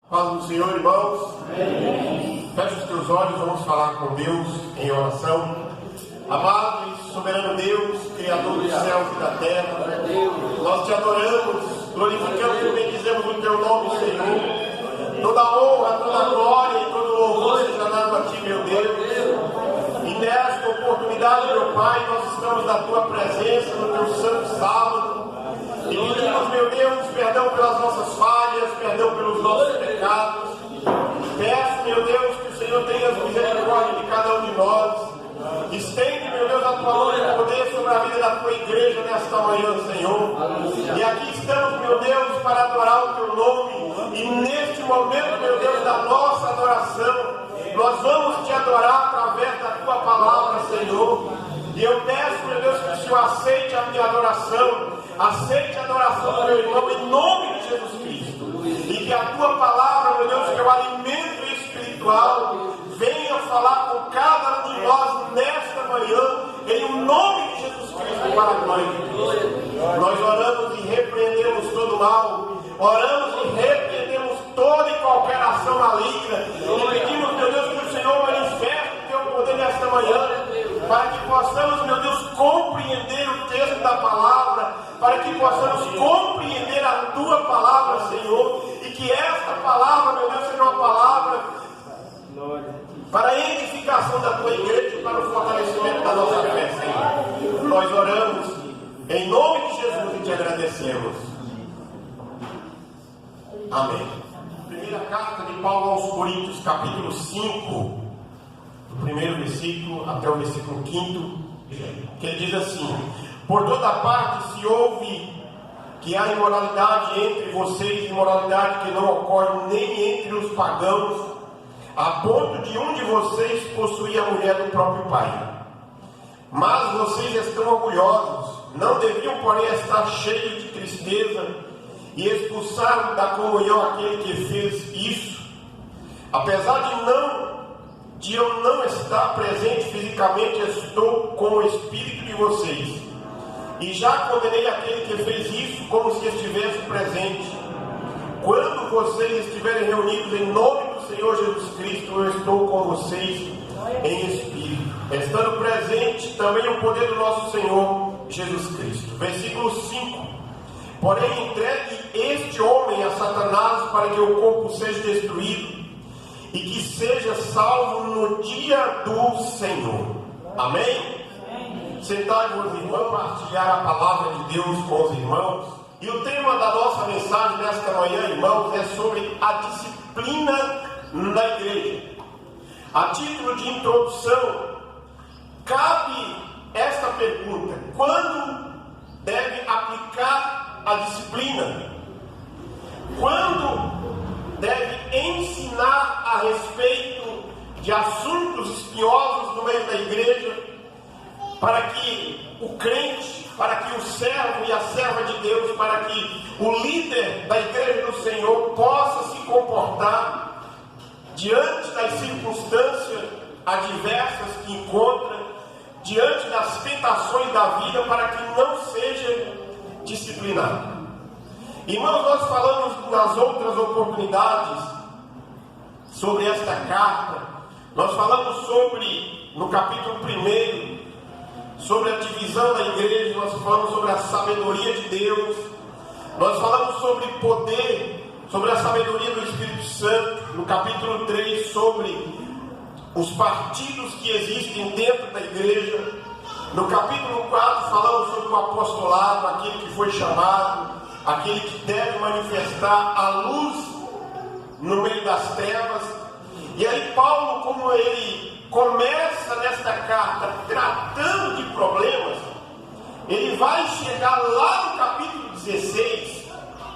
Paz do Senhor, irmãos. Amém. Feche os teus olhos, vamos falar com Deus em oração. Amado e soberano Deus, Criador dos céus e da terra, nós te adoramos, glorificamos e bendizemos o teu nome, Senhor. Toda honra, toda glória e todo louvor seja dado a ti, meu Deus. E nesta oportunidade, meu Pai, nós estamos na tua presença, no teu santo sábado. E pedimos, meu Deus, perdão pelas nossas falhas, perdão pelos nossos pecados. Peço, meu Deus, que o Senhor tenha misericórdia de cada um de nós. Estende, meu Deus, a tua mão de poder sobre a vida da tua igreja nesta manhã, Senhor. E aqui estamos, meu Deus, para adorar o teu nome. E neste momento, meu Deus, da nossa adoração, nós vamos te adorar através da tua palavra, Senhor. E eu peço, meu Deus, que o Senhor aceite a minha adoração. Aceite a adoração do meu irmão em nome de Jesus Cristo. E que a tua palavra, meu Deus, que é o alimento espiritual, venha falar com cada um de nós nesta manhã, em nome de Jesus Cristo, para a glória de Deus. Nós oramos e repreendemos todo mal, oramos e repreendemos toda e qualquer ação maligna, e pedimos, meu Deus, que o Senhor manifeste o teu poder nesta manhã, para que possamos, meu Deus, compreender o texto da palavra, para que possamos compreender a tua palavra, Senhor, e que esta palavra, meu Deus, seja uma palavra para a edificação da tua igreja e para o fortalecimento da nossa fé, Senhor. Nós oramos em nome de Jesus e te agradecemos. Amém. Primeira carta de Paulo aos Coríntios, capítulo 5, do primeiro versículo até o versículo 5, que ele diz assim: por toda parte se ouve que há imoralidade entre vocês, imoralidade que não ocorre nem entre os pagãos, a ponto de um de vocês possuir a mulher do próprio pai. Mas vocês estão orgulhosos, não deviam, porém, estar cheios de tristeza e expulsar da comunhão aquele que fez isso. Apesar de eu não estar presente fisicamente, estou com o espírito de vocês, e já condenei aquele que fez isso como se estivesse presente. Quando vocês estiverem reunidos em nome do Senhor Jesus Cristo, eu estou com vocês em espírito, estando presente também o poder do nosso Senhor Jesus Cristo. Versículo 5: porém entregue este homem a Satanás, para que o corpo seja destruído e que seja salvo no dia do Senhor. Amém? Sentai-vos, irmãos, partilhar a palavra de Deus com os irmãos. E o tema da nossa mensagem nesta manhã, irmãos, é sobre a disciplina na igreja. A título de introdução, cabe esta pergunta: quando deve aplicar a disciplina? Quando deve ensinar a respeito de assuntos espinhosos no meio da igreja, para que o crente, para que o servo e a serva de Deus, para que o líder da igreja do Senhor possa se comportar diante das circunstâncias adversas que encontra, diante das tentações da vida, para que não seja disciplinado. Irmãos, nós falamos nas outras oportunidades sobre esta carta. Nós falamos sobre, no capítulo 1, sobre a divisão da igreja. Nós falamos sobre a sabedoria de Deus. Nós falamos sobre poder, sobre a sabedoria do Espírito Santo. No capítulo 3, sobre os partidos que existem dentro da igreja. No capítulo 4, falamos sobre o apostolado, aquele que foi chamado, aquele que deve manifestar a luz no meio das trevas. E aí Paulo, como ele começa nesta carta tratando de problemas, ele vai chegar lá no capítulo 16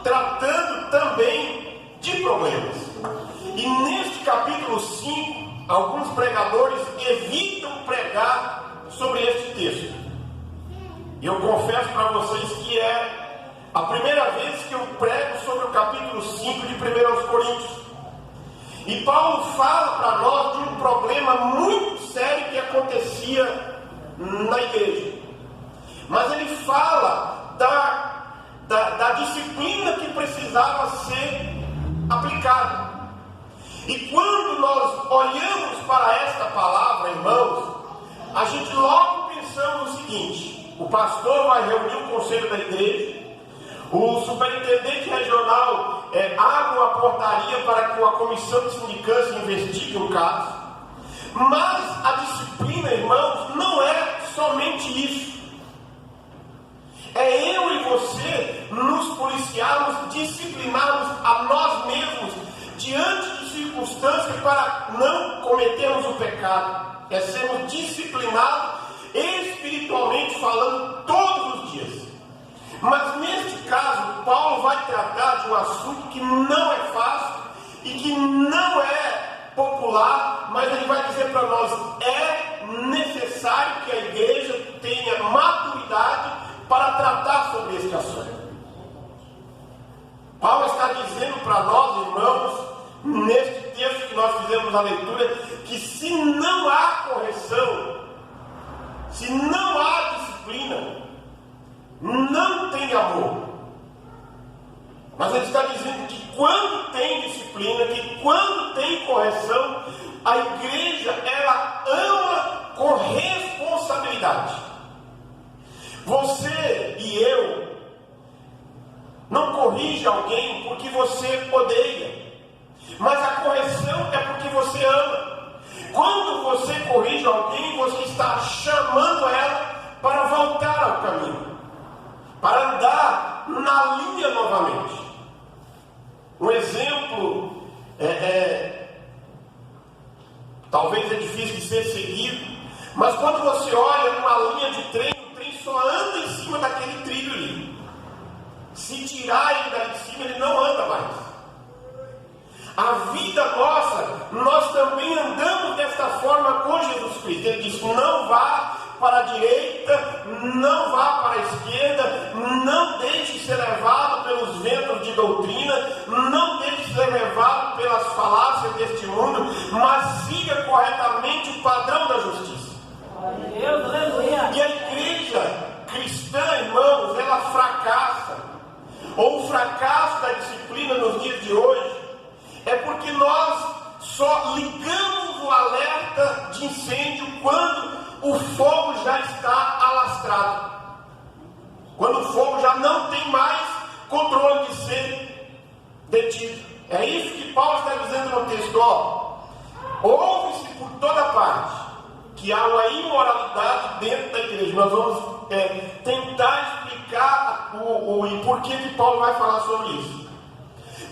tratando também de problemas. E neste capítulo 5, alguns pregadores evitam pregar sobre este texto. E eu confesso para vocês que é a primeira vez que eu prego sobre o capítulo 5 de 1 Coríntios. E Paulo fala para nós de um problema muito sério que acontecia na igreja. Mas ele fala da disciplina que precisava ser aplicada. E quando nós olhamos para esta palavra, irmãos, a gente logo pensamos no seguinte: o pastor vai reunir o conselho da igreja, o superintendente regional abre uma portaria para que uma comissão de sindicância investigue o caso. Mas a disciplina, irmãos, não é somente isso. É eu e você nos policiarmos, disciplinarmos a nós mesmos diante de circunstâncias para não cometermos o pecado. É sermos disciplinados espiritualmente falando todos os dias. Mas neste caso, Paulo vai tratar de um assunto que não é fácil e que não é popular, mas ele vai dizer para nós: é necessário que a igreja tenha maturidade para tratar sobre este assunto. Paulo está dizendo para nós, irmãos, neste texto que nós fizemos a leitura, que se não há correção, se não há disciplina, não tem amor. Mas ele está dizendo que quando tem disciplina, que quando tem correção, a igreja, ela ama com responsabilidade. Você e eu não corrige alguém porque você odeia, mas a correção é porque você ama. Quando você corrige alguém, você está chamando ela para voltar ao caminho, para andar na linha novamente. Um exemplo talvez é difícil de ser seguido, mas quando você olha numa linha de trem, o trem só anda em cima daquele trilho ali. Se tirar ele daí de cima, ele não anda mais. A vida nossa, nós também andamos desta forma com Jesus Cristo. Ele disse: não vá para a direita, não vá para a esquerda, não deixe ser levado pelos ventos de doutrina, não deixe ser levado pelas falácias deste mundo, mas siga corretamente o padrão da justiça. Deus, aleluia. E a igreja cristã, irmãos, ela fracassa, ou o fracasso da disciplina nos dias de hoje, é porque nós só ligamos o alerta de incêndio quando o fogo já está alastrado, quando o fogo já não tem mais controle de ser detido. É isso que Paulo está dizendo no texto. Ouve-se por toda parte que há uma imoralidade dentro da igreja. Nós vamos tentar explicar o porquê que Paulo vai falar sobre isso.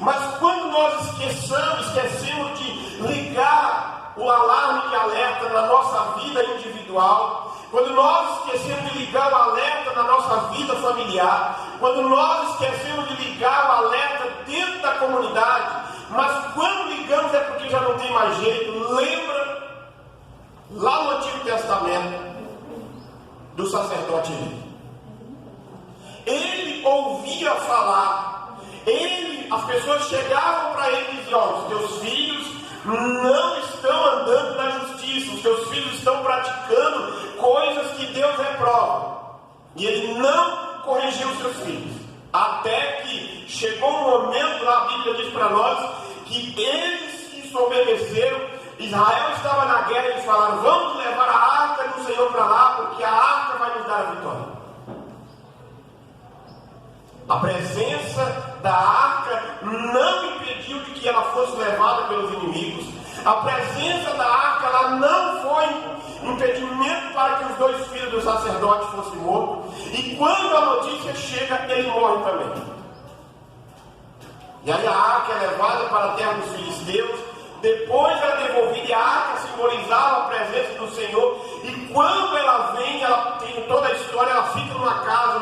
Mas quando nós esquecemos de ligar o alarme de alerta na nossa vida individual, quando nós esquecemos de ligar o alerta na nossa vida familiar, quando nós esquecemos de ligar o alerta dentro da comunidade, mas quando ligamos é porque já não tem mais jeito. Lembra lá no Antigo Testamento do sacerdote Eli? Ele ouvia falar, as pessoas chegavam para ele e diziam: os teus filhos não estão andando na justiça, os teus filhos estão praticando coisas que Deus reprova. E ele não corrigiu os seus filhos, até que chegou um momento, lá a Bíblia diz para nós, que eles se desobedeceram. Israel estava na guerra e eles falaram: vamos levar a arca do Senhor para lá, porque a arca vai nos dar a vitória. A presença da arca não impediu de que ela fosse levada pelos inimigos. A presença da arca, ela não foi impedimento para que os dois filhos do sacerdote fossem mortos. E quando a notícia chega, ele morre também. E aí a arca é levada para a terra dos filisteus. Depois ela é devolvida, e a arca simbolizava a presença do Senhor. E quando ela vem, ela tem toda a história, ela fica numa casa,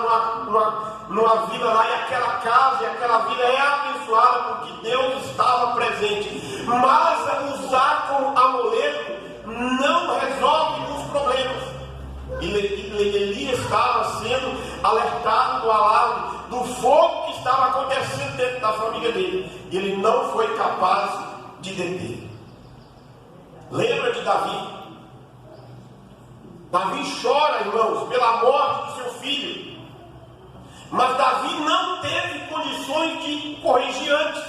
numa vila lá, e aquela casa e aquela vila é abençoada porque Deus estava presente. Mas usar como amuleto não resolve os problemas. Eli estava sendo alertado do alarme, do fogo que estava acontecendo dentro da família dele. E ele não foi capaz de deter. Lembra de Davi? Davi chora, irmãos, pela morte do seu filho. Mas Davi não teve condições de corrigir antes.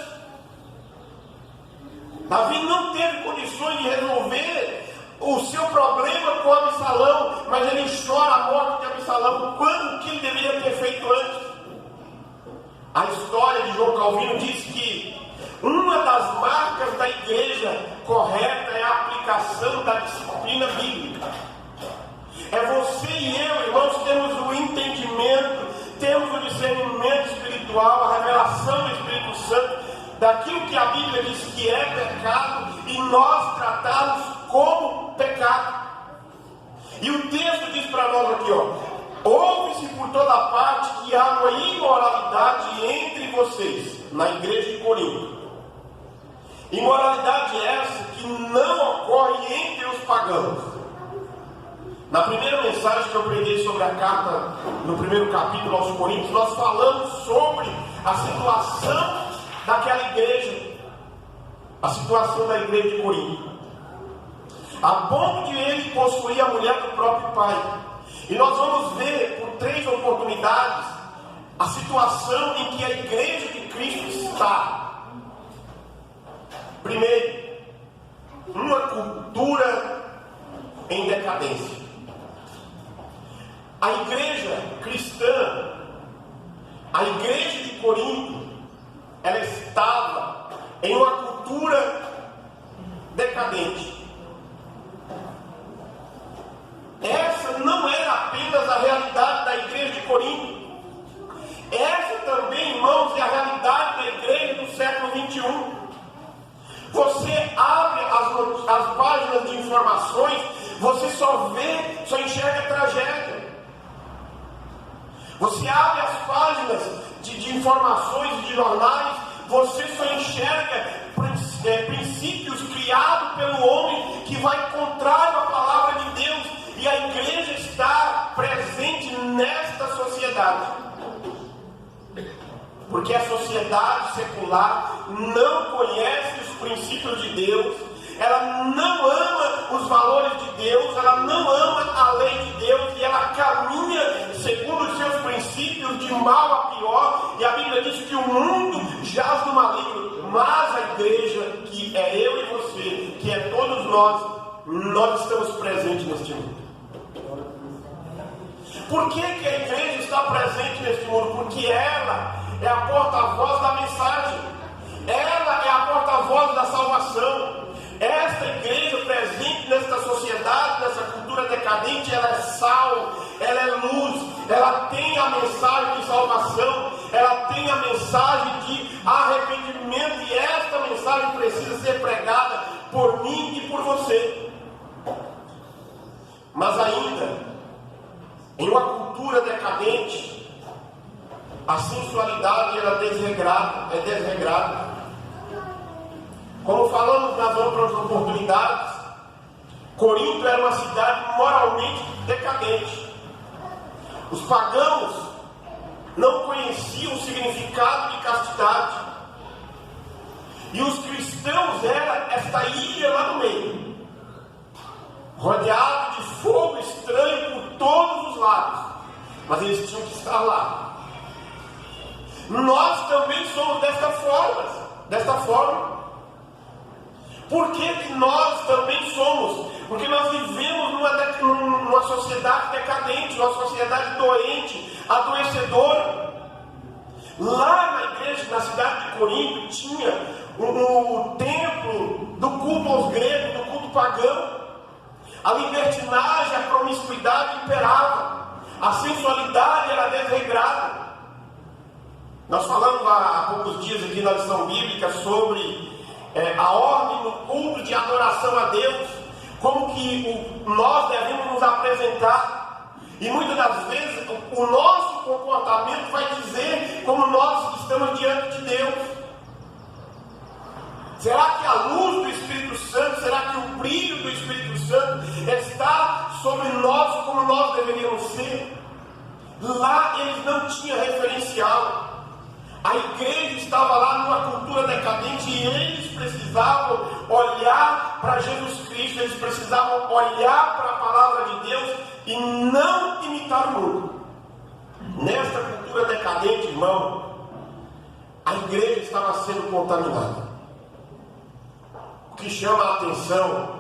Davi não teve condições de resolver o seu problema com Absalão, mas ele chora a morte de Absalão, quando que ele deveria ter feito antes. A história de João Calvino diz que uma das marcas da igreja correta é a aplicação da disciplina bíblica. É você e eu, irmãos, temos o entendimento, temos o discernimento espiritual, a revelação do Espírito Santo, daquilo que a Bíblia diz que é pecado, e nós tratamos como pecado. E o texto diz para nós aqui, ouve-se por toda parte que há uma imoralidade entre vocês, na igreja de Corinto. Imoralidade essa que não ocorre entre os pagãos. Na primeira mensagem que eu preguei sobre a carta, no primeiro capítulo aos Coríntios, nós falamos sobre a situação daquela igreja, a situação da igreja de Corinto, a ponto de ele possuir a mulher do próprio pai. E nós vamos ver por 3 oportunidades a situação em que a igreja de Cristo está. Primeiro, uma cultura em decadência. A igreja cristã, a igreja de Corinto, ela estava em uma cultura decadente. Essa não era apenas a realidade da igreja de Corinto. Essa também, irmãos, é a realidade da igreja do século 21. Você abre as páginas de informações, você só enxerga tragédia. Você abre as páginas de informações de jornais, você só enxerga princípios criados pelo homem que vai contrário à palavra de Deus. E a igreja está presente nesta sociedade. Porque a sociedade secular não conhece os princípios de Deus, ela não ama os valores de Deus, ela não ama a lei de Deus, e ela caminha segundo os seus princípios de mal a pior. E a Bíblia diz que o mundo jaz no maligno, mas a igreja, que é eu e você, que é todos nós estamos presentes neste mundo. Por que a igreja está presente neste mundo? Porque ela é a porta-voz da mensagem, ela é a porta-voz da salvação. Esta igreja presente nesta sociedade, nessa cultura decadente, ela é sal, ela é luz, ela tem a mensagem de salvação, ela tem a mensagem de arrependimento, e esta mensagem precisa ser pregada por mim e por você. Mas ainda, em uma cultura decadente, a sensualidade era é desregrada. Como falamos nas outras oportunidades, Corinto era uma cidade moralmente decadente. Os pagãos não conheciam o significado de castidade. E os cristãos eram esta ilha lá no meio, rodeado de fogo estranho por todos os lados. Mas eles tinham que estar lá. Nós também somos desta forma. Por que nós também somos? Porque nós vivemos numa sociedade decadente, uma sociedade doente, adoecedora. Lá na igreja, na cidade de Corinto, tinha o templo do culto aos gregos, do culto pagão. A libertinagem, a promiscuidade imperava. A sensualidade era desregrada. Nós falamos há poucos dias aqui na lição bíblica sobre a ordem do culto de adoração a Deus, como que nós devemos nos apresentar. E muitas das vezes o nosso comportamento vai dizer como nós estamos diante de Deus. Será que a luz do Espírito Santo, será que o brilho do Espírito Santo está sobre nós como nós deveríamos ser? Lá eles não tinham referencial. A igreja estava lá numa cultura decadente e eles precisavam olhar para Jesus Cristo, eles precisavam olhar para a palavra de Deus e não imitar o mundo. Nesta cultura decadente, irmão, a igreja estava sendo contaminada. que chama a atenção,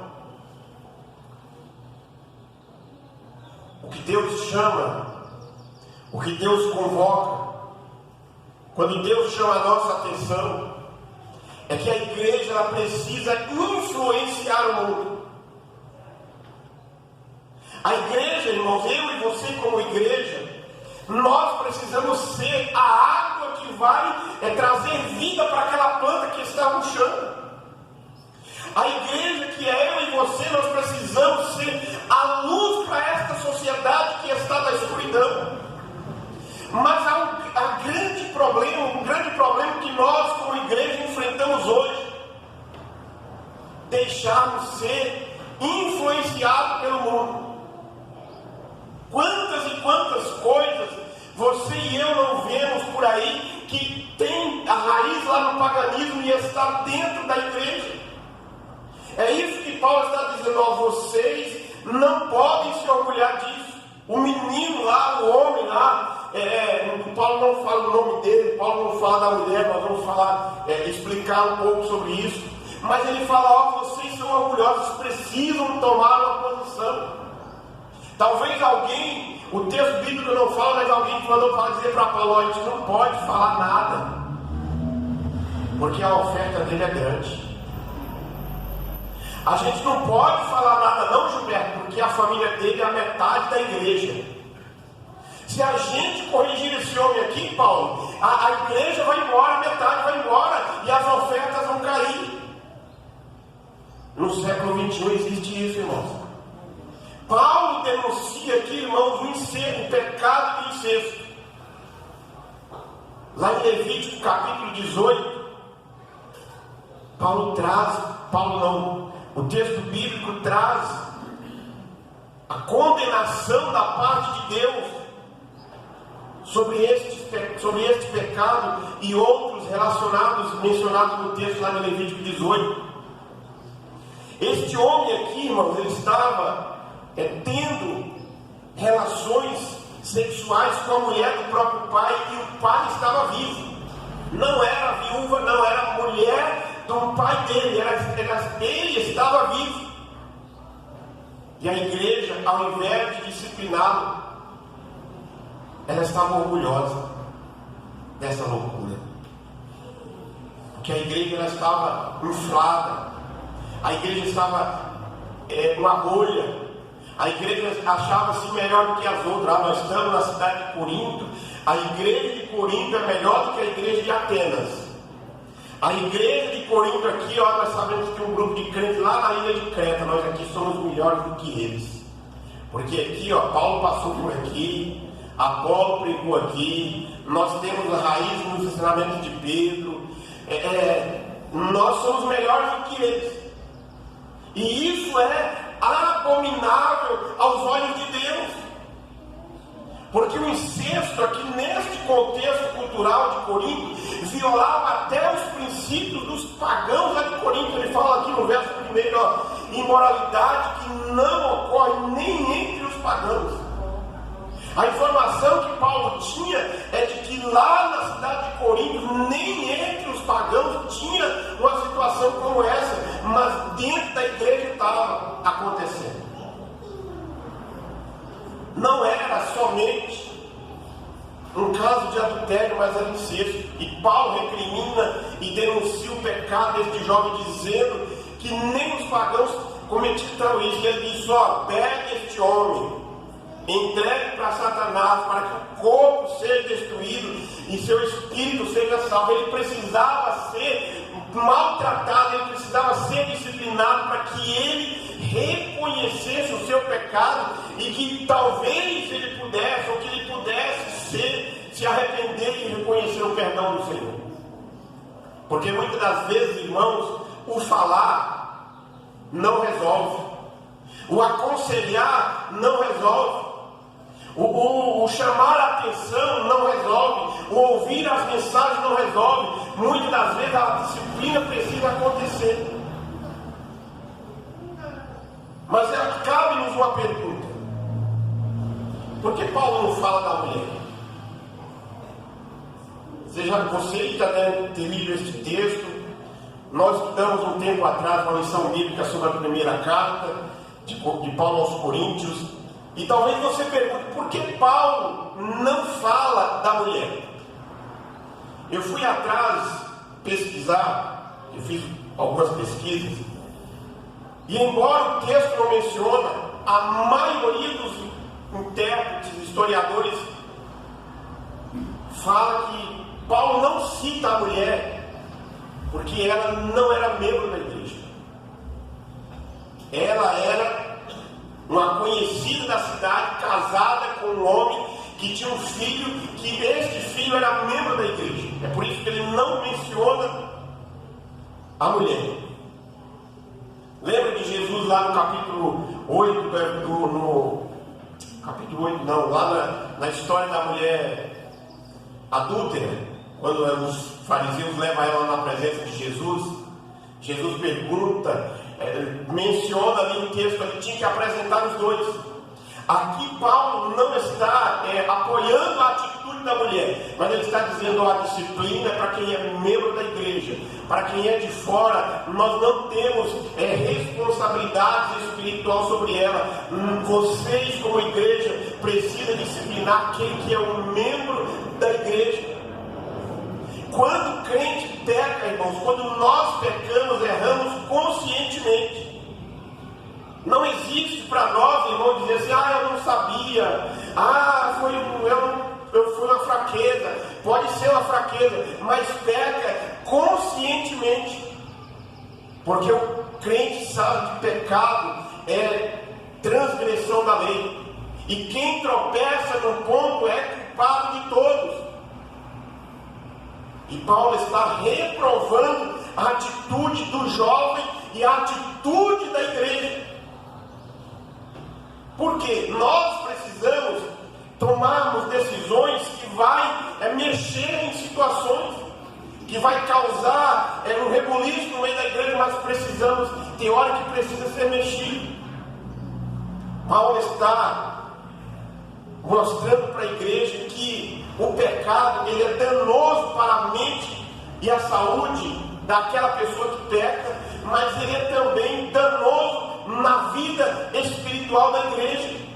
o que Deus chama, o que Deus convoca, quando Deus chama a nossa atenção, é que a igreja ela precisa influenciar o mundo. A igreja, irmãos, eu e você como igreja, nós precisamos ser a água que vai trazer vida para aquela planta que está murchando. A igreja que é eu e você, nós precisamos ser a luz para esta sociedade que está na escuridão. Mas há um grande problema que nós como igreja enfrentamos hoje. Deixarmos ser influenciados pelo mundo. Quantas e quantas coisas você e eu não vemos por aí que tem a raiz lá no paganismo e está dentro da igreja. É isso que Paulo está dizendo, ó, vocês não podem se orgulhar disso. O menino lá, o homem lá, Paulo não fala o nome dele, Paulo não fala da mulher, nós vamos explicar um pouco sobre isso. Mas ele fala, ó, vocês são orgulhosos, precisam tomar uma posição. Talvez alguém, o texto bíblico não fala, mas alguém que mandou para dizer para Paulo, a gente não pode falar nada, porque a oferta dele é grande. A gente não pode falar nada não, Gilberto, porque a família dele é a metade da igreja. Se a gente corrigir esse homem aqui, Paulo, a igreja vai embora, a metade vai embora, e as ofertas vão cair. No século XXI existe isso, irmãos. Paulo denuncia aqui, irmãos, o pecado do incesto. Lá em Levítico capítulo 18, o texto bíblico traz a condenação da parte de Deus sobre este pecado e outros mencionados no texto lá em Levítico 18. Este homem aqui, irmãos, ele estava tendo relações sexuais com a mulher do próprio pai, e o pai estava vivo. Não era viúva, não era mulher do pai dele, ele estava vivo. E a igreja, ao invés de discipliná-lo, ela estava orgulhosa dessa loucura, porque a igreja ela estava inflada, a igreja estava uma bolha. A igreja achava-se melhor do que as outras. Nós estamos na cidade de Corinto. A igreja de Corinto é melhor do que a igreja de Atenas. A igreja de Corinto aqui, nós sabemos que um grupo de crentes lá na ilha de Creta, nós aqui somos melhores do que eles. Porque aqui, Paulo passou por aqui, Apolo pregou aqui, nós temos a raiz nos ensinamentos de Pedro. Nós somos melhores do que eles. E isso é abominável aos olhos de Deus, porque o incesto aqui neste contexto cultural de Corinto violava até os princípios dos pagãos lá de Corinto. Ele fala aqui no verso 1, imoralidade que não ocorre nem entre os pagãos. A informação que Paulo tinha é de que lá na cidade de Corinto, nem entre os pagãos tinha uma situação como essa, mas dentro da igreja estava acontecendo. Não era somente um caso de adultério, mas era incesto. E Paulo recrimina e denuncia o pecado deste jovem, dizendo que nem os pagãos cometiam isso. E ele diz, pegue este homem, entregue para Satanás, para que o corpo seja destruído e seu espírito seja salvo. Ele precisava ser maltratado, ele precisava ser disciplinado para que ele reconhecesse o seu pecado e que talvez ele pudesse, ou que ele pudesse se arrepender e reconhecer o perdão do Senhor. Porque muitas das vezes, irmãos, o falar não resolve, o aconselhar não resolve, o chamar a atenção não resolve, o ouvir as mensagens não resolve. Muitas das vezes a disciplina precisa acontecer. Mas cabe-nos uma pergunta: por que Paulo não fala da mulher? Você já deve ter lido este texto, Nós estudamos um tempo atrás uma lição bíblica sobre a primeira carta de Paulo aos Coríntios. E talvez você pergunte, por que Paulo não fala da mulher? Eu fui atrás pesquisar, eu fiz algumas pesquisas, e embora o texto não menciona, a maioria dos intérpretes, historiadores, fala que Paulo não cita a mulher, porque ela não era membro da igreja. Ela era uma conhecida da cidade, casada com um homem que tinha um filho, que este filho era membro da igreja. É por isso que ele não menciona a mulher. Lembra de Jesus lá no capítulo 8, capítulo 8 não, lá na história da mulher adúltera, quando os fariseus levam ela na presença de Jesus, Jesus pergunta, menciona ali no texto, ele tinha que apresentar os dois. Aqui Paulo não está apoiando a atitude da mulher, mas ele está dizendo a disciplina é para quem é membro da igreja. Para quem é de fora, nós não temos responsabilidade espiritual sobre ela. Vocês, como igreja, precisam disciplinar quem que é um membro da igreja. Quando o crente peca, irmãos, quando nós pecamos, erramos conscientemente. Não existe para nós, irmão, dizer assim, eu não sabia, foi uma fraqueza. Pode ser uma fraqueza, mas peca conscientemente. Porque o crente sabe que pecado é transgressão da lei. E quem tropeça no ponto é culpado de todos. E Paulo está reprovando a atitude do jovem e a atitude da igreja. Porque nós precisamos tomarmos decisões que vai mexer em situações, que vai causar um rebuliço no meio da igreja, mas precisamos, tem hora que precisa ser mexido. Paulo está mostrando para a igreja que o pecado ele é danoso para a mente e a saúde daquela pessoa que peca, mas ele é também danoso na vida espiritual da igreja.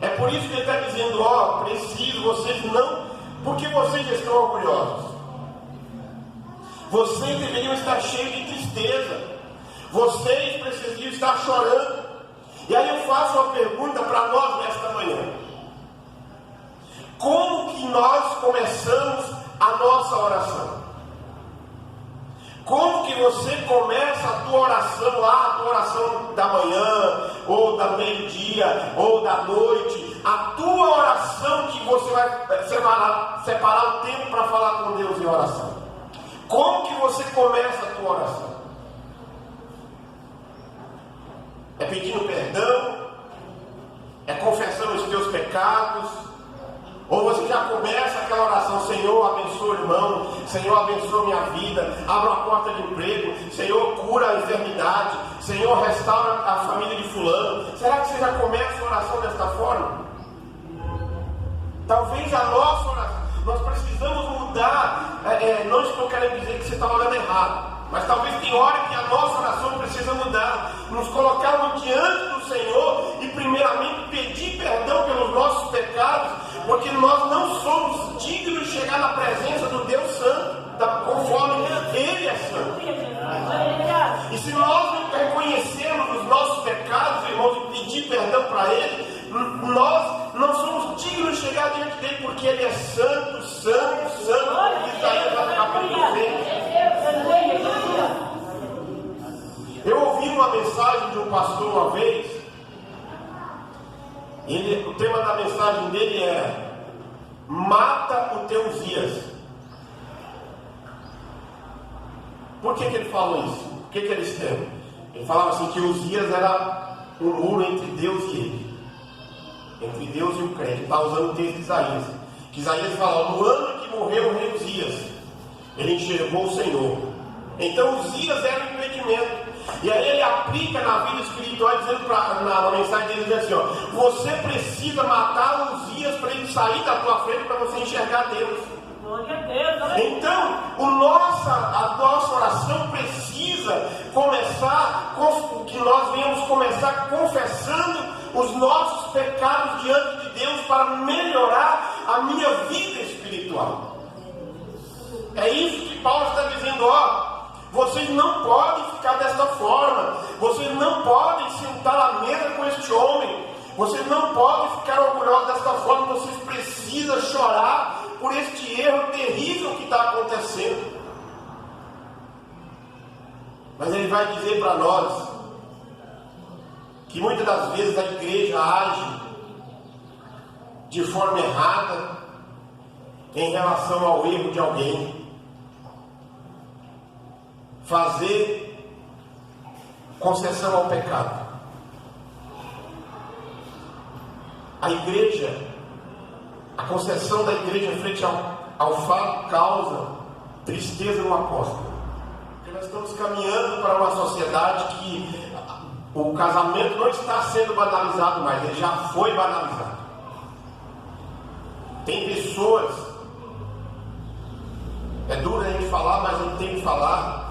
É por isso que ele está dizendo, preciso, vocês não, porque vocês estão orgulhosos. Vocês deveriam estar cheios de tristeza. Vocês precisam estar chorando. E aí eu faço uma pergunta para nós nesta manhã. Como que nós começamos a nossa oração? Como que você começa a tua oração lá, a tua oração da manhã, ou da meio-dia, ou da noite, a tua oração que você vai separar o tempo para falar com Deus em oração? Como que você começa a tua oração? É pedindo perdão? É confessando os teus pecados? Ou você já começa aquela oração, Senhor, abençoa o irmão, Senhor, abençoa minha vida, abra uma porta de emprego, Senhor, cura a enfermidade, Senhor, restaura a família de fulano. Será que você já começa a oração desta forma? Talvez a nossa oração, nós precisamos mudar, não estou querendo dizer que você está orando errado, mas talvez tem hora que a nossa oração precisa mudar, nos colocarmos diante do Senhor e primeiramente pedir perdão pelos nossos pecados, porque nós não somos dignos de chegar na presença do Deus Santo, conforme Ele é santo. E se nós não reconhecermos os nossos pecados, irmãos, e pedir perdão para Ele, nós não somos dignos de chegar diante dele, porque Ele é santo, santo, santo. Isaías capítulo 6. Eu ouvi uma mensagem de um pastor uma vez. O tema da mensagem dele é: mata o teu Uzias. Por que ele falou isso? O que eles têm? Ele falava assim que Uzias era um muro entre Deus e ele, entre Deus e o crente. Ele está usando o texto de Isaías, que Isaías fala: no ano que morreu o rei Uzias, ele enxergou o Senhor. Então Uzias era um impedimento. E aí ele aplica na vida espiritual, dizendo na mensagem dele, diz assim, você precisa matar Uzias para ele sair da tua frente, para você enxergar Deus. Glória a Deus, aleluia. Então, a nossa oração precisa começar com que nós venhamos começar confessando os nossos pecados diante de Deus para melhorar a minha vida espiritual. É isso que Paulo está dizendo, vocês não podem ficar desta forma, vocês não podem sentar à mesa com este homem, vocês não podem ficar orgulhosos desta forma, vocês precisam chorar por este erro terrível que está acontecendo. Mas ele vai dizer para nós que muitas das vezes a igreja age de forma errada em relação ao erro de alguém. Fazer concessão ao pecado. A igreja, a concessão da igreja frente ao fato causa tristeza no apóstolo. Porque nós estamos caminhando para uma sociedade que o casamento não está sendo banalizado mais, ele já foi banalizado. Tem pessoas, é duro a gente falar, mas a gente tem que falar,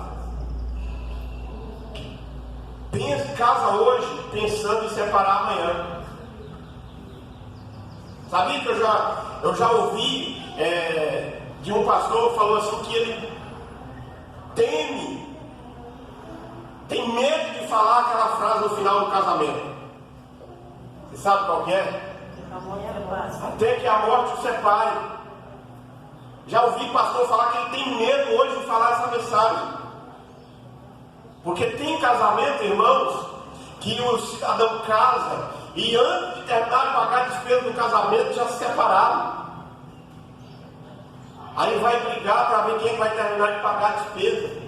casa hoje pensando em separar amanhã. Sabia que eu já ouvi de um pastor que falou assim que ele tem medo de falar aquela frase no final do casamento. Você sabe qual que é? Até que a morte o separe. Já ouvi pastor falar que ele tem medo hoje de falar essa mensagem. Porque tem casamento, irmãos, que o cidadão casa e antes de terminar de pagar a despesa do casamento já se separaram. Aí vai brigar para ver quem vai terminar de pagar a despesa.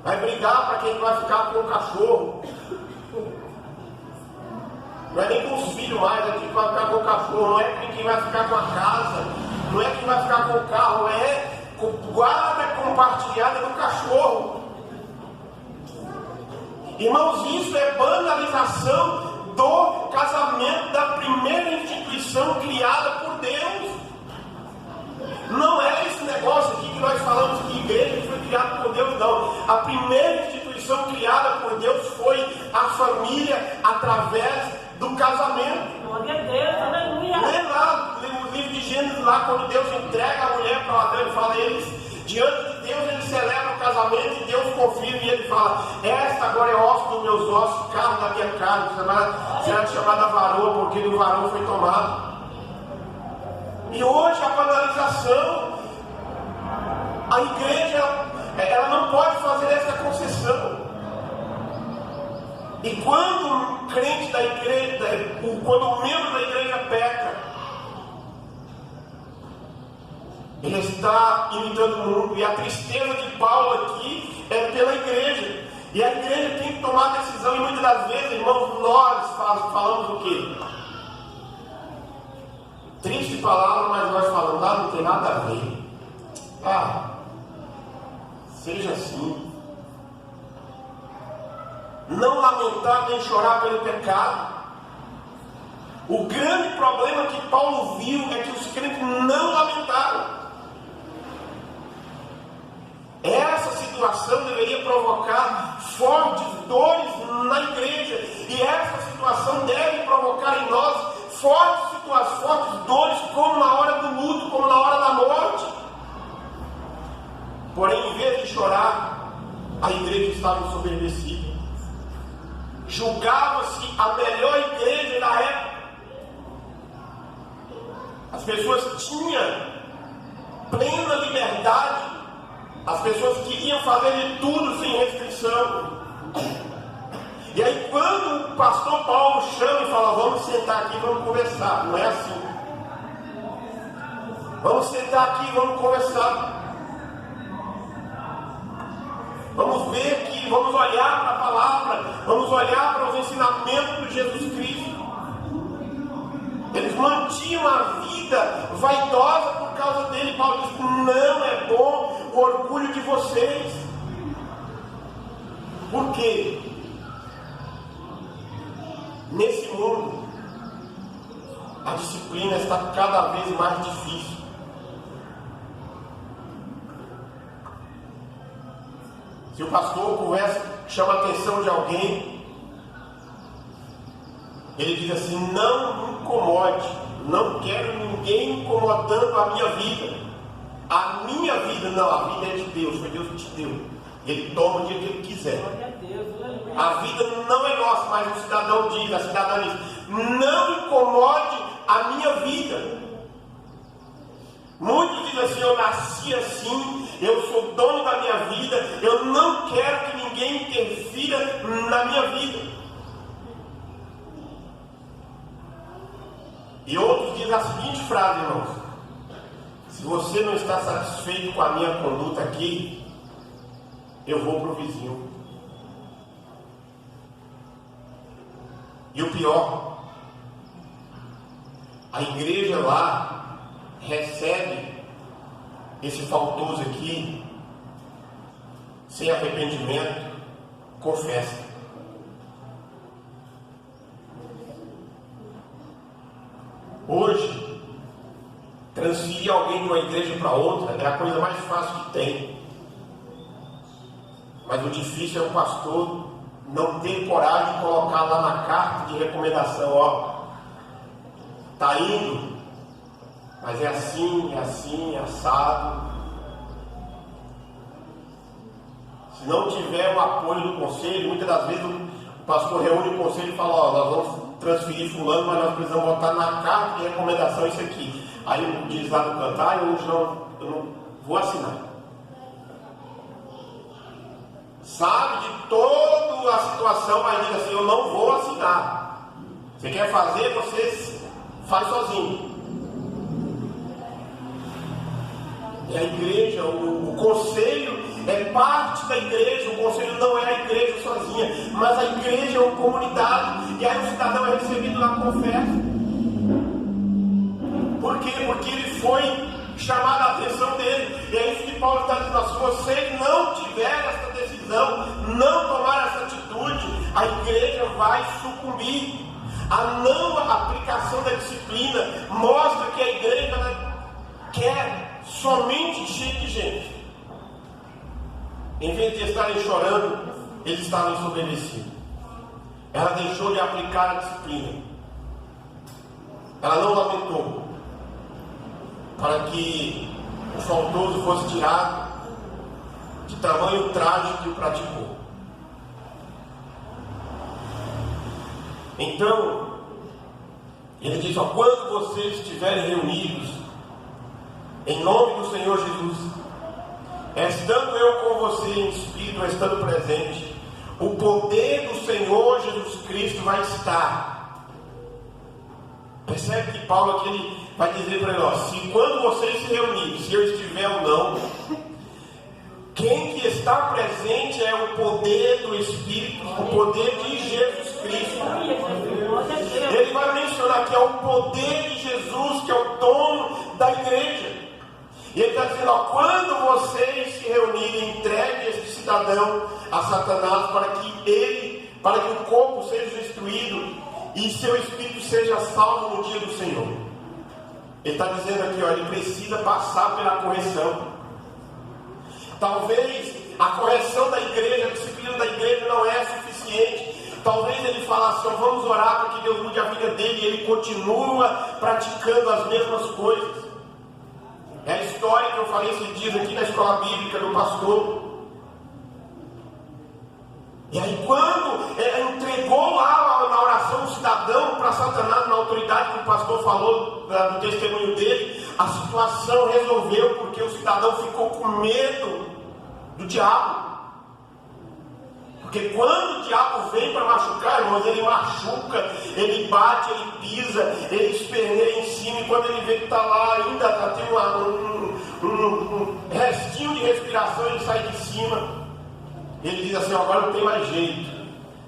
Vai brigar para quem vai ficar com o cachorro. Não é nem com os filhos mais, é quem vai ficar com o cachorro. Não é quem vai ficar com a casa. Não é quem vai ficar com o carro. É guarda compartilhada do cachorro. Irmãos, isso é banalização do casamento, da primeira instituição criada por Deus. Não é esse negócio aqui que nós falamos que igreja foi criada por Deus, não. A primeira instituição criada por Deus foi a família através do casamento. Glória a Deus, aleluia. Lê lá no livro de Gênesis, lá quando Deus entrega a mulher para o Adão, ele fala, diante de Deus ele celebra o casamento e Deus confirma e ele fala, esta agora é osso dos meus ossos, carne da minha carne, será chamada varoa, porque do varão foi tomado. E hoje a banalização, a igreja, ela não pode fazer essa concessão. E quando o crente da igreja, quando o membro da igreja peca, ele está imitando o mundo. E a tristeza de Paulo aqui é pela igreja. E a igreja tem que tomar decisão. E muitas das vezes, irmãos, nós falamos o quê? Triste palavra, mas nós falamos, não tem nada a ver. Seja assim. Não lamentar nem chorar pelo pecado. O grande problema que Paulo viu é que os crentes não lamentaram. Essa situação deveria provocar fortes dores na igreja. E essa situação deve provocar em nós fortes dores, como na hora do luto, como na hora da morte. Porém, em vez de chorar, a igreja estava ensoberbecida. Julgava-se a melhor igreja da época. As pessoas tinham plena liberdade. As pessoas queriam fazer de tudo sem restrição. E aí quando o pastor Paulo chama e fala, vamos sentar aqui, vamos conversar. Não é assim. Vamos sentar aqui, vamos conversar. Vamos ver aqui, vamos olhar para a palavra, vamos olhar para os ensinamentos de Jesus Cristo. Eles mantinham a vida vaidosa por causa dele. Paulo diz, não é bom o orgulho de vocês. Por quê? Nesse mundo, a disciplina está cada vez mais difícil. Se o pastor conversa, chama a atenção de alguém, ele diz assim: não me incomode, não quero ninguém incomodando a minha vida. A minha vida não, a vida é de Deus, foi Deus que te deu. Ele toma o dia que ele quiser. A vida não é nossa, mas o cidadão diz, a cidadã diz: não incomode a minha vida. Muitos dizem assim: eu nasci assim, eu sou dono da minha vida, eu não quero que ninguém interfira na minha vida. E outros dizem a seguinte frase, irmãos: se você não está satisfeito com a minha conduta aqui, eu vou para o vizinho. E o pior, a igreja lá recebe esse faltoso aqui, sem arrependimento, confessa. Hoje, transferir alguém de uma igreja para outra é a coisa mais fácil que tem. Mas o difícil é o pastor não ter coragem de colocar lá na carta de recomendação: ó, tá indo, mas é assim, assado. Se não tiver o apoio do conselho, muitas das vezes o pastor reúne o conselho e fala: ó, nós vamos transferir fulano, mas nós precisamos botar na carta de recomendação isso aqui. Aí diz lá no cantar: eu não vou assinar. Sabe de toda a situação, mas diz assim: eu não vou assinar. Você quer fazer, você faz sozinho. E a igreja, o conselho é parte da igreja. O conselho não é a igreja sozinha, mas a igreja é uma comunidade. E aí o cidadão é recebido na confessa. Por quê? Porque ele foi chamado a atenção dele. E é isso que Paulo está dizendo: se você não tiver essa decisão, não tomar essa atitude, a igreja vai sucumbir. A não aplicação da disciplina mostra que a igreja quer somente cheia de gente. Em vez de estarem chorando, eles estavam desobedecidos. Ela deixou de aplicar a disciplina. Ela não lamentou para que o faltoso fosse tirado de tamanho trágico que o praticou. Então, ele diz: ó, quando vocês estiverem reunidos em nome do Senhor Jesus, estando eu com você em espírito, estando presente, o poder do Senhor Jesus Cristo vai estar. Percebe que Paulo aqui ele vai dizer para nós: se quando vocês se reunirem, se eu estiver ou não, quem que está presente é o poder do Espírito, o poder de Jesus Cristo. Ele vai mencionar que é o poder de Jesus, que é o dono da igreja. E ele está dizendo: ó, quando vocês se reunirem, entregue este cidadão a Satanás para que o corpo seja destruído e seu espírito seja salvo no dia do Senhor. Ele está dizendo aqui, ó, ele precisa passar pela correção. Talvez a correção da igreja, a disciplina da igreja não é suficiente. Talvez ele falasse: ó, vamos orar para que Deus mude a vida dele, e ele continua praticando as mesmas coisas. É a história que eu falei esses dias aqui na escola bíblica do pastor. E aí quando entregou lá na oração o cidadão para Satanás, na autoridade que o pastor falou do testemunho dele, a situação resolveu, porque o cidadão ficou com medo do diabo. Porque quando o diabo vem para machucar, irmãos, ele machuca, ele bate, ele pisa, ele esperneia em cima, e quando ele vê que está lá ainda tem um restinho de respiração, ele sai de cima. Ele diz assim: agora não tem mais jeito.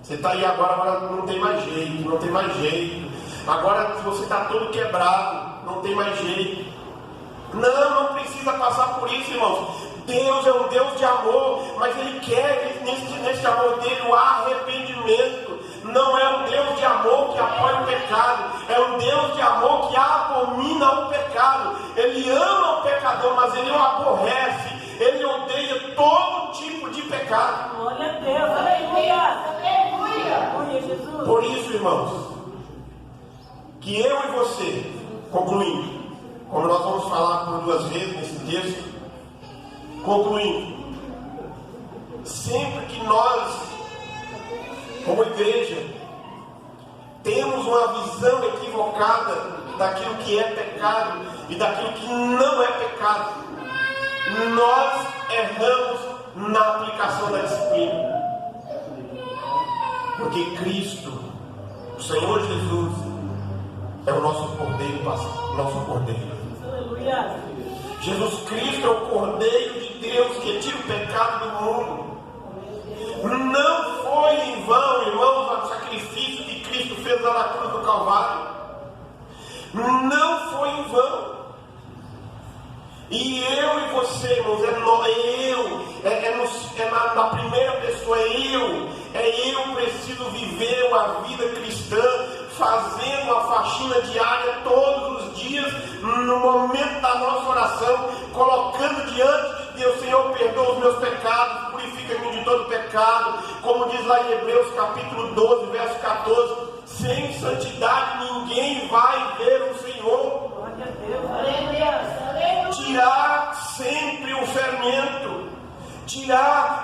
Você está aí agora não tem mais jeito, não tem mais jeito. Agora você está todo quebrado, não tem mais jeito. Não precisa passar por isso, irmãos. Deus é um Deus de amor, mas Ele quer nesse amor dele o arrependimento. Não é um Deus de amor que apoia o pecado, é um Deus de amor que abomina o pecado. Ele ama o pecador, mas Ele o aborrece. Ele odeia todo tipo de pecado. pecado. Glória a Deus. Aleluia. Aleluia, Jesus. Por isso, irmãos, que eu e você, concluindo, como nós vamos falar por 2 vezes nesse texto, concluindo, sempre que nós, como igreja, temos uma visão equivocada daquilo que é pecado e daquilo que não é pecado, nós erramos na aplicação da disciplina. Porque Cristo, o Senhor Jesus, é o nosso Cordeiro, nosso Cordeiro. Aleluia. Jesus Cristo é o Cordeiro de Deus que tira o pecado do mundo. Não foi em vão, irmãos, o sacrifício que Cristo fez lá na cruz do Calvário. Não foi em vão. E eu e você, irmãos, na primeira pessoa, eu preciso viver uma vida cristã, fazendo a faxina diária todos os dias, no momento da nossa oração, colocando diante de Deus: Senhor, perdoa os meus pecados, purifica-me de todo pecado, como diz lá em Hebreus capítulo 12, verso 14, sem santidade ninguém vai ver o Senhor. Glória a Deus. Aleluia. Tirar sempre o fermento,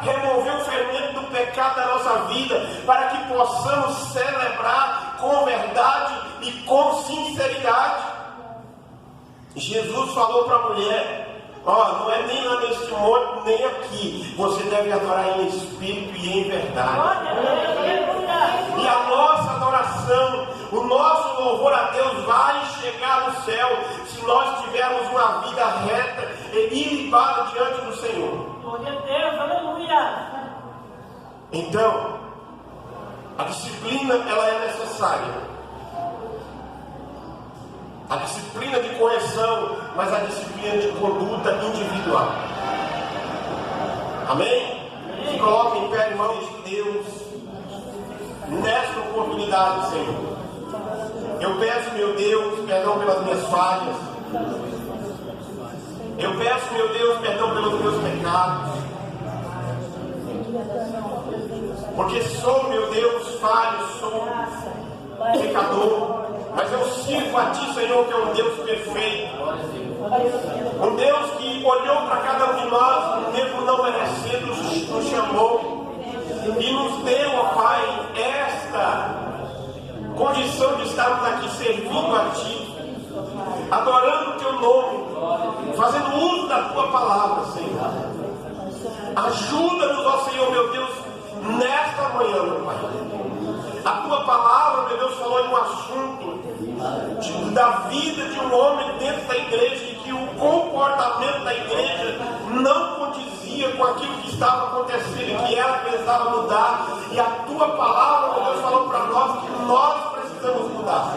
remover o fermento do pecado da nossa vida, para que possamos celebrar com verdade e com sinceridade. Jesus falou para a mulher: não é nem lá neste monte, nem aqui, você deve adorar em espírito e em verdade. E a nossa adoração, o nosso louvor a Deus vai chegar no céu se nós tivermos uma vida reta e ilibada diante do Senhor. Glória a Deus, aleluia. Então, a disciplina, ela é necessária. A disciplina de correção, mas a disciplina de conduta individual. Amém? Se coloque em pé, irmãos de Deus, nesta oportunidade, Senhor. Eu peço, meu Deus, perdão pelas minhas falhas. Eu peço, meu Deus, perdão pelos meus pecados. Porque sou, meu Deus, falho, sou pecador. Mas eu sirvo a Ti, Senhor, que é um Deus perfeito. Um Deus que olhou para cada um de nós, mesmo não merecendo, nos chamou. E nos deu, ó Pai, esta condição de estarmos aqui servindo a Ti, adorando o Teu nome, fazendo uso da Tua palavra, Senhor. Ajuda-nos, ó Senhor, meu Deus, nesta manhã, meu Pai. A Tua palavra, meu Deus, falou em um assunto da vida de um homem dentro da igreja, e que o comportamento da igreja não condizia com aquilo que estava acontecendo e que ela precisava mudar. E a Tua palavra, meu Deus, falou para nós que nós precisamos mudar.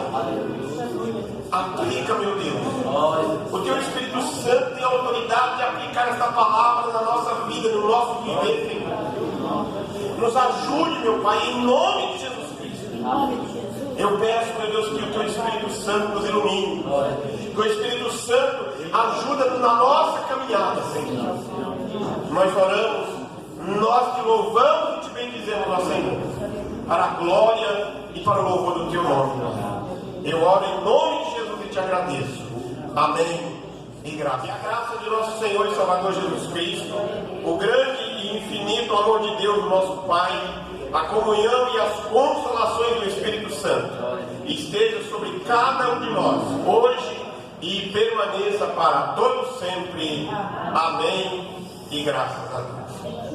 Aplica, meu Deus. O Teu Espírito Santo tem a autoridade de aplicar esta palavra na nossa vida, no nosso viver, Senhor. Nos ajude, meu Pai, em nome de Jesus Cristo. Eu peço, meu Deus, que o Teu Espírito Santo nos ilumine. Que o Espírito Santo ajuda-nos na nossa caminhada, Senhor. Nós oramos, nós Te louvamos e Te bendizemos, ó Senhor, para a glória e para o louvor do Teu nome. Eu oro em nome de Jesus e Te agradeço. Amém. E graça. E a graça de nosso Senhor e Salvador Jesus Cristo, o grande e infinito amor de Deus, nosso Pai, a comunhão e as consolações do Espírito Santo esteja sobre cada um de nós, hoje e permaneça para todos sempre. Amém. E graças a Deus.